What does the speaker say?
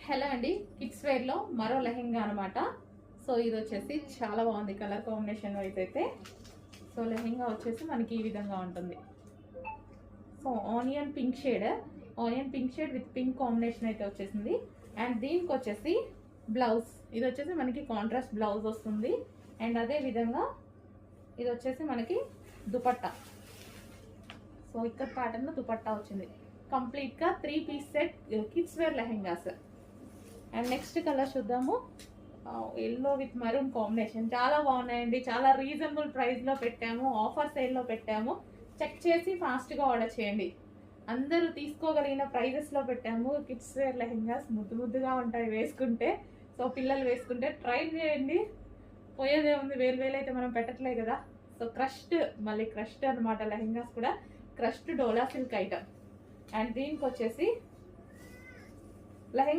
Hello అండి, kids wear లో మరో లెహెంగా అనమాట. సో ఇది వచ్చేసి చాలా బాగుంది కలర్ కాంబినేషన్ వైజ్ అయితే. సో లెహెంగా వచ్చేసి మనకి ఈ విధంగా ఉంటుంది. So onion pink shade with pink combination అయితే వచ్చేసింది. అండ్ దీనికి వచ్చేసి బ్లౌజ్, ఇది వచ్చేసి మనకి కాంట్రాస్ట్ బ్లౌజ్ వస్తుంది. అండ్ అదే విధంగా ఇది వచ్చేసి మనకి దుపట్టా. సో ఇక్కడ ప్యాటర్న్ దుపట్టా వచ్చింది. కంప్లీట్గా 3 piece set kids wear lehengas. And next colour చూద్దాము. ఎల్లో విత్ మరూన్ కాంబినేషన్ చాలా బాగున్నాయండి. చాలా రీజనబుల్ ప్రైస్లో పెట్టాము, ఆఫర్ సేల్లో పెట్టాము. చెక్ చేసి ఫాస్ట్గా ఆర్డర్ చేయండి. అందరూ తీసుకోగలిగిన ప్రైజెస్లో పెట్టాము. కిడ్స్ వేర్ లెహెంగాస్ ముద్దుగా ఉంటాయి వేసుకుంటే. సో పిల్లలు వేసుకుంటే ట్రై చేయండి. పోయేదే ఉంది, వేలు అయితే మనం పెట్టట్లే కదా. సో క్రష్డ్ అనమాట. లెహెంగాస్ కూడా crushed dola silk item. And దీనికి వచ్చేసి లెహెంగా